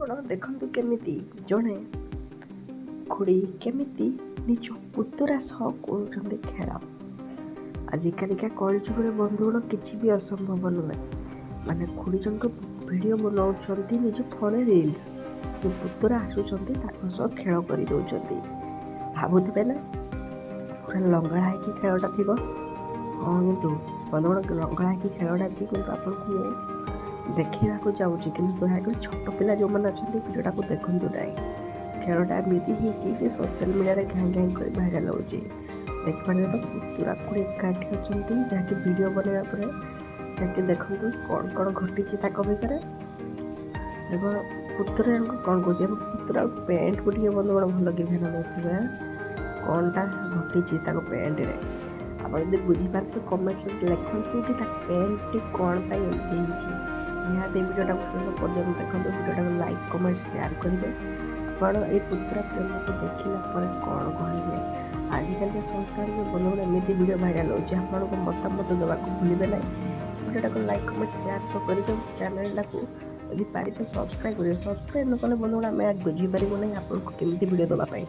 ଆପଣ ଦେଖନ୍ତୁ କେମିତି ଜଣେ ଖୁଡ଼ି କେମିତି ନିଜ ପୁତୁରା ସହ କରୁଛନ୍ତି ଖେଳ। ଆଜିକାଲିକା କଳିଯୁଗରେ ବନ୍ଧୁଗଣ କିଛି ବି ଅସମ୍ଭବ ନୁହେଁ। ମାନେ ଖୁଡ଼ି ଜଣଙ୍କ ଭିଡ଼ିଓ ବନାଉଛନ୍ତି ନିଜ ଫୋନରେ ରିଲ୍ସ, ପୁତୁରା ଆସୁଛନ୍ତି ତାଙ୍କ ସହ ଖେଳ କରିଦେଉଛନ୍ତି। ଭାବୁଥିବେ ନା ପୁରା ଲଙ୍ଗଳା ହେଇକି ଖେଳଟା ଥିବ। ହଁ, କିନ୍ତୁ ବନ୍ଧୁଗଣ ଲଙ୍ଗଳା ହେଇକି ଖେଳଟା ଅଛି, କିନ୍ତୁ ଆପଣଙ୍କୁ ମୁଁ ଦେଖେଇବାକୁ ଯାଉଛି। କିନ୍ତୁ ଦୟାକରି ଛୋଟ ପିଲା ଯେଉଁମାନେ ଅଛନ୍ତି ଭିଡ଼ିଓଟାକୁ ଦେଖନ୍ତୁ ନାହିଁ। ଖେଳଟା ଏମିତି ହେଇଛି ଯେ ସୋସିଆଲ ମିଡ଼ିଆରେ ଘାଁ ଘାଁ କରି ଭାଇରାଲ୍ ହେଉଛି। ଦେଖିପାରିବେ ତ ପୁତୁରା ଖୁଡ଼ି ଏକାଠି ଅଛନ୍ତି, ଯାହାକି ଭିଡ଼ିଓ ବନେଇବା ପରେ ଯାହାକି ଦେଖନ୍ତୁ କ'ଣ କ'ଣ ଘଟିଛି ତାଙ୍କ ଭିତରେ। ଏବଂ ପୁତୁରା ଜଣକ କ'ଣ କହୁଛି, ଏବଂ ପୁତୁରା ପ୍ୟାଣ୍ଟକୁ ଟିକେ ବନ୍ଧୁଗଣ ଭଲକି ଧ୍ୟାନ ଦେଇଥିବେ କ'ଣଟା ଘଟିଛି ତାଙ୍କ ପ୍ୟାଣ୍ଟରେ। ଆପଣ ଯଦି ବୁଝିପାରୁଥିବେ କମେଣ୍ଟରେ ଲେଖନ୍ତୁ କି ତା ପ୍ୟାଣ୍ଟଟି କ'ଣ ପାଇଁ ଏମିତି ହେଇଛି। ନିହାତି ଭିଡ଼ିଓଟାକୁ ଶେଷ ପର୍ଯ୍ୟନ୍ତ ଦେଖନ୍ତୁ। ଭିଡ଼ିଓଟାକୁ ଲାଇକ୍ କମେଣ୍ଟ ସେୟାର କରିବେ। ଆପଣ ଏଇ ପୁତୁରା ପ୍ରେମକୁ ଦେଖିଲା ପରେ କ'ଣ କହିବେ। ଆଜିକାଲି ସଂସାରରେ ବନ୍ଧୁଗଣ ଏମିତି ଭିଡ଼ିଓ ଭାଇରାଲ୍ ହେଉଛି, ଆପଣଙ୍କ ମତାମତ ଦେବାକୁ ଭୁଲିବେ ନାହିଁ। ଭିଡ଼ିଓଟାକୁ ଲାଇକ୍ କମେଣ୍ଟ ସେୟାର ତ କରିବେ। ଚ୍ୟାନେଲଟାକୁ ଯଦି ପାରିବେ ସବସ୍କ୍ରାଇବ୍ କରିବେ। ସବସ୍କ୍ରାଇବ୍ ନ କଲେ ବନ୍ଧୁଗଣ ଆମେ ବୁଝିପାରିବୁ ନାହିଁ ଆପଣଙ୍କୁ କେମିତି ଭିଡ଼ିଓ ଦେବା ପାଇଁ।